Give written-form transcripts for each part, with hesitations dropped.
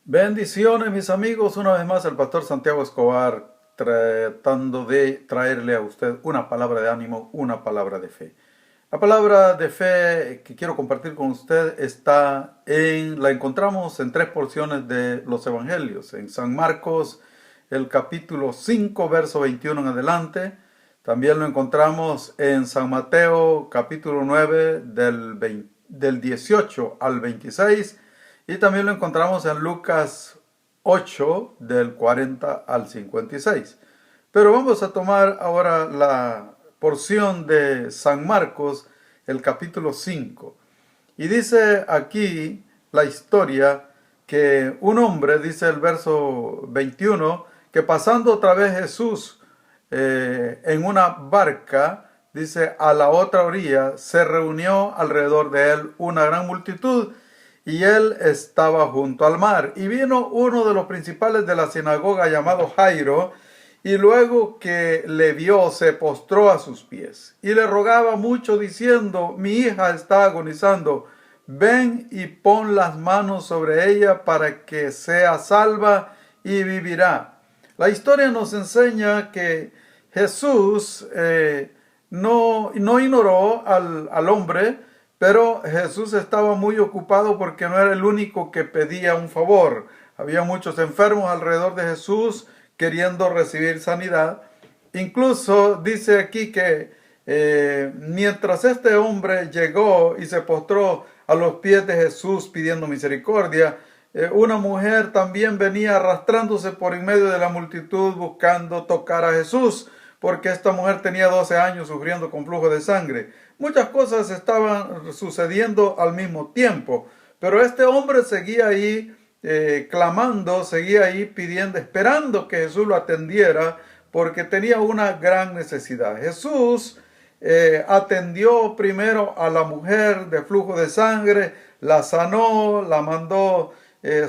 Bendiciones mis amigos, una vez más el pastor Santiago Escobar tratando de traerle a usted una palabra de ánimo, una palabra de fe. La palabra de fe que quiero compartir con usted la encontramos en tres porciones de los evangelios. En San Marcos, el capítulo 5, verso 21 en adelante. También lo encontramos en San Mateo, capítulo 9, del 18 al 26. Y también lo encontramos en Lucas 8, del 40 al 56. Pero vamos a tomar ahora la porción de San Marcos, el capítulo 5. Y dice aquí la historia que un hombre, dice el verso 21, que pasando otra vez Jesús en una barca, dice, a la otra orilla, se reunió alrededor de él una gran multitud y él estaba junto al mar. Y vino uno de los principales de la sinagoga llamado Jairo, y luego que le vio se postró a sus pies y le rogaba mucho diciendo: mi hija está agonizando, ven y pon las manos sobre ella para que sea salva y vivirá. La historia nos enseña que Jesús no ignoró al hombre, pero Jesús estaba muy ocupado porque no era el único que pedía un favor. Había muchos enfermos alrededor de Jesús queriendo recibir sanidad. Incluso dice aquí que mientras este hombre llegó y se postró a los pies de Jesús pidiendo misericordia, una mujer también venía arrastrándose por en medio de la multitud buscando tocar a Jesús, porque esta mujer tenía 12 años sufriendo con flujo de sangre. Muchas cosas estaban sucediendo al mismo tiempo, pero este hombre seguía ahí clamando, seguía ahí pidiendo, esperando que Jesús lo atendiera, porque tenía una gran necesidad. Jesús atendió primero a la mujer de flujo de sangre, la sanó, la mandó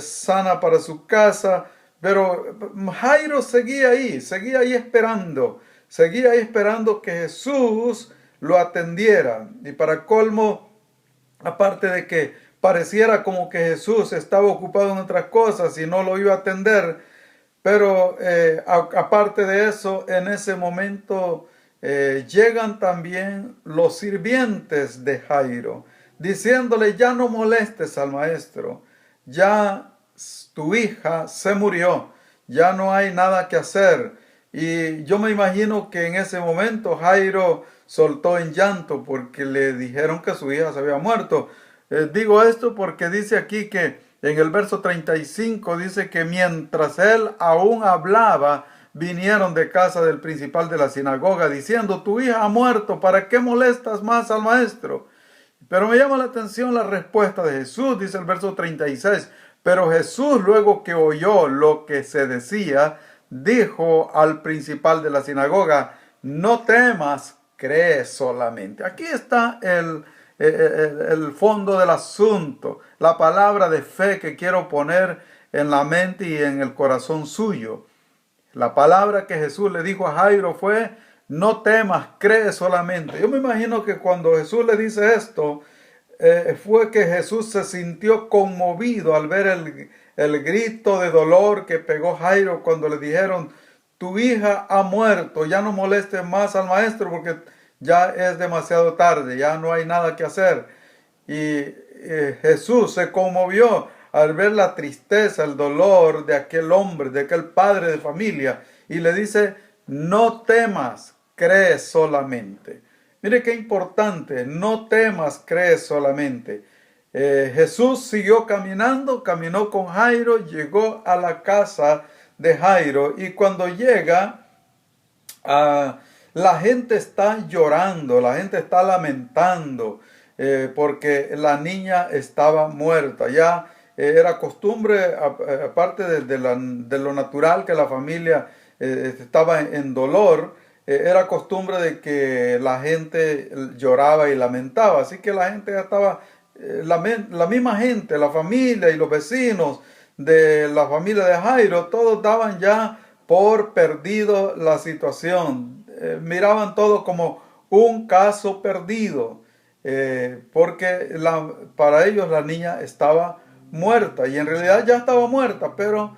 sana para su casa, pero Jairo seguía ahí esperando que Jesús lo atendiera. Y para colmo, aparte de que pareciera como que Jesús estaba ocupado en otras cosas y no lo iba a atender, pero aparte de eso, en ese momento llegan también los sirvientes de Jairo, diciéndole: ya no molestes al maestro, ya tu hija se murió, ya no hay nada que hacer. Y yo me imagino que en ese momento Jairo soltó en llanto porque le dijeron que su hija se había muerto. Digo esto porque dice aquí que en el verso 35 dice que mientras él aún hablaba, vinieron de casa del principal de la sinagoga diciendo: tu hija ha muerto, ¿para qué molestas más al maestro? Pero me llama la atención la respuesta de Jesús, dice el verso 36. Pero Jesús, luego que oyó lo que se decía, dijo al principal de la sinagoga: no temas, cree solamente. Aquí está el fondo del asunto, la palabra de fe que quiero poner en la mente y en el corazón suyo. La palabra que Jesús le dijo a Jairo fue: no temas, cree solamente. Yo me imagino que cuando Jesús le dice esto, fue que Jesús se sintió conmovido al ver el grito de dolor que pegó Jairo cuando le dijeron: tu hija ha muerto, ya no molestes más al maestro porque ya es demasiado tarde, ya no hay nada que hacer. Y Jesús se conmovió al ver la tristeza, el dolor de aquel hombre, de aquel padre de familia, y le dice: no temas, cree solamente. Mire qué importante: no temas, cree solamente. Jesús siguió caminando, caminó con Jairo, llegó a la casa de Jairo, y cuando llega, la gente está llorando, la gente está lamentando, porque la niña estaba muerta. Ya era costumbre, aparte de lo natural que la familia estaba en dolor, era costumbre de que la gente lloraba y lamentaba. Así que la gente ya estaba, la misma gente, la familia y los vecinos de la familia de Jairo, todos daban ya por perdido la situación. Miraban todo como un caso perdido, porque para ellos la niña estaba muerta, y en realidad ya estaba muerta, pero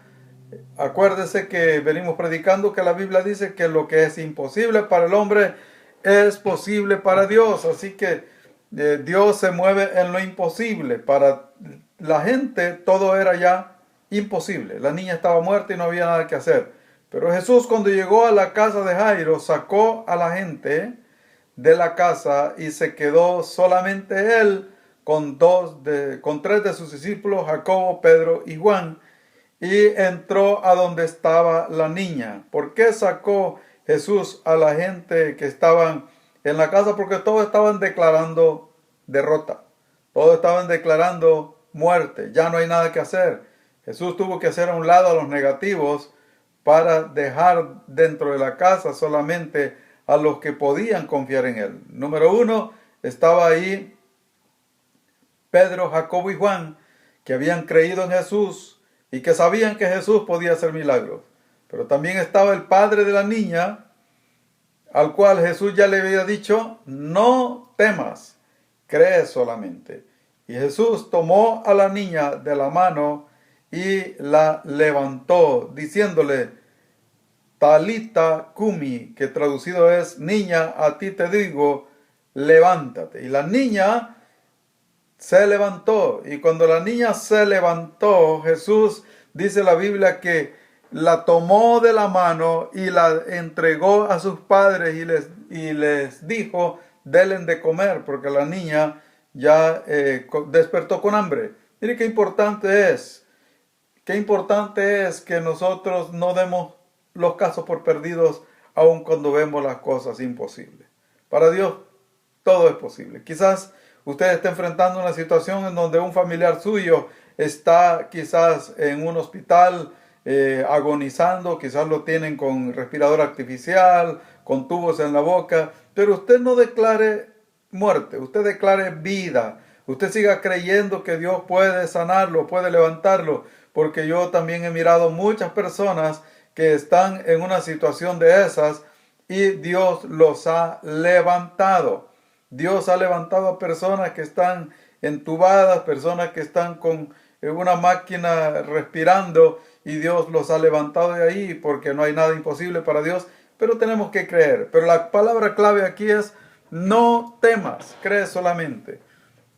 acuérdese que venimos predicando que la Biblia dice que lo que es imposible para el hombre es posible para Dios. Así que Dios se mueve en lo imposible. Para la gente todo era ya imposible. La niña estaba muerta y no había nada que hacer. Pero Jesús, cuando llegó a la casa de Jairo, sacó a la gente de la casa y se quedó solamente él con tres de sus discípulos, Jacobo, Pedro y Juan, y entró a donde estaba la niña. ¿Por qué sacó Jesús a la gente que estaban en la casa? Porque todos estaban declarando derrota, todos estaban declarando muerte, ya no hay nada que hacer. Jesús tuvo que hacer a un lado a los negativos para dejar dentro de la casa solamente a los que podían confiar en él. Número uno, estaba ahí Pedro, Jacobo y Juan, que habían creído en Jesús y que sabían que Jesús podía hacer milagros. Pero también estaba el padre de la niña, al cual Jesús ya le había dicho: no temas, cree solamente. Y Jesús tomó a la niña de la mano y la levantó, diciéndole: Talita cumi, que traducido es: niña, a ti te digo, levántate. Y la niña se levantó, y cuando la niña se levantó, Jesús, dice la Biblia, que la tomó de la mano y la entregó a sus padres y les dijo: denle de comer, porque la niña ya despertó con hambre. Mire qué importante es que nosotros no demos los casos por perdidos, aun cuando vemos las cosas imposibles. Para Dios todo es posible. Quizás usted está enfrentando una situación en donde un familiar suyo está quizás en un hospital agonizando, quizás lo tienen con respirador artificial, con tubos en la boca, pero usted no declare muerte, usted declare vida. Usted siga creyendo que Dios puede sanarlo, puede levantarlo, porque yo también he mirado muchas personas que están en una situación de esas y Dios los ha levantado. Dios ha levantado a personas que están entubadas, personas que están con una máquina respirando, y Dios los ha levantado de ahí, porque no hay nada imposible para Dios, pero tenemos que creer. Pero la palabra clave aquí es: no temas, cree solamente.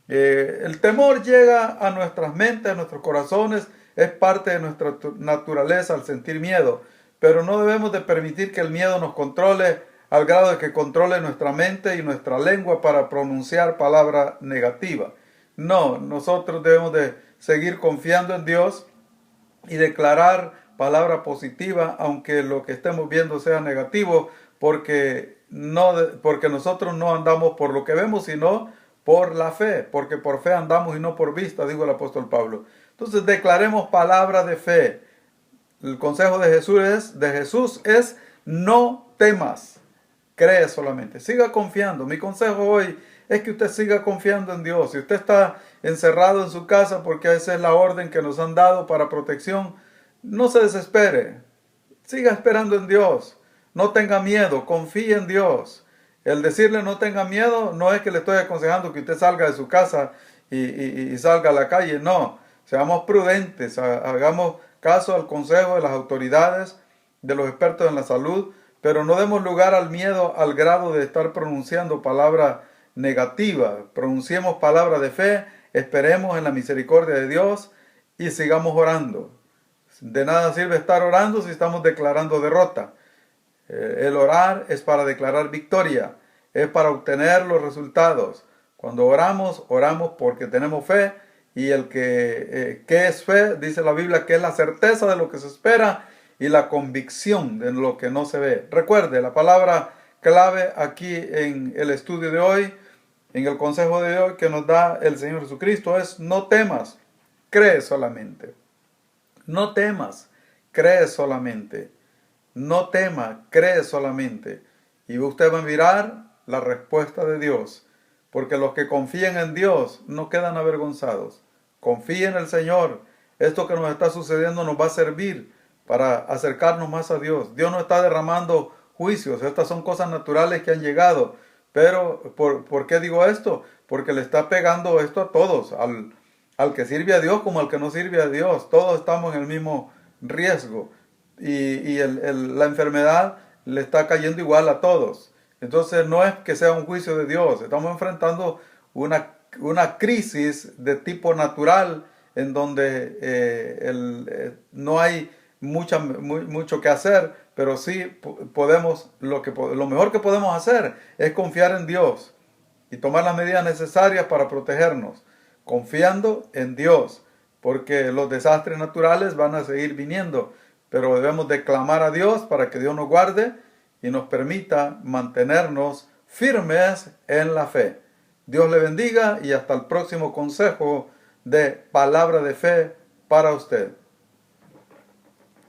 El temor llega a nuestras mentes, a nuestros corazones, es parte de nuestra naturaleza al sentir miedo, pero no debemos de permitir que el miedo nos controle al grado de que controle nuestra mente y nuestra lengua para pronunciar palabra negativa. No, nosotros debemos de seguir confiando en Dios y declarar palabra positiva, aunque lo que estemos viendo sea negativo, porque nosotros no andamos por lo que vemos, sino por la fe, porque por fe andamos y no por vista, dijo el apóstol Pablo. Entonces declaremos palabra de fe. El consejo de Jesús es: no temas, cree solamente, siga confiando. Mi consejo hoy es que usted siga confiando en Dios. Si usted está encerrado en su casa porque esa es la orden que nos han dado para protección, no se desespere, siga esperando en Dios, no tenga miedo, confíe en Dios. El decirle no tenga miedo no es que le estoy aconsejando que usted salga de su casa y salga a la calle, no. Seamos prudentes, hagamos caso al consejo de las autoridades, de los expertos en la salud, pero no demos lugar al miedo al grado de estar pronunciando palabra negativa. Pronunciemos palabra de fe, esperemos en la misericordia de Dios y sigamos orando. De nada sirve estar orando si estamos declarando derrota. El orar es para declarar victoria, es para obtener los resultados. Cuando oramos porque tenemos fe, y el ¿qué es fe? Dice la Biblia que es la certeza de lo que se espera y la convicción de lo que no se ve. Recuerde, la palabra clave aquí en el estudio de hoy, en el consejo de hoy que nos da el Señor Jesucristo, es: no temas, cree solamente. No temas, cree solamente. No tema, cree solamente. Y usted va a mirar la respuesta de Dios, porque los que confían en Dios no quedan avergonzados. Confíe en el Señor. Esto que nos está sucediendo nos va a servir para acercarnos más a Dios. Dios no está derramando juicios. Estas son cosas naturales que han llegado. Pero, ¿por qué digo esto? Porque le está pegando esto a todos. al que sirve a Dios como al que no sirve a Dios. Todos estamos en el mismo riesgo y la enfermedad le está cayendo igual a todos. Entonces no es que sea un juicio de Dios, estamos enfrentando una crisis de tipo natural en donde no hay mucho que hacer, pero sí podemos, lo mejor que podemos hacer es confiar en Dios y tomar las medidas necesarias para protegernos, confiando en Dios, porque los desastres naturales van a seguir viniendo, pero debemos de clamar a Dios para que Dios nos guarde y nos permita mantenernos firmes en la fe. Dios le bendiga y hasta el próximo consejo de palabra de fe para usted.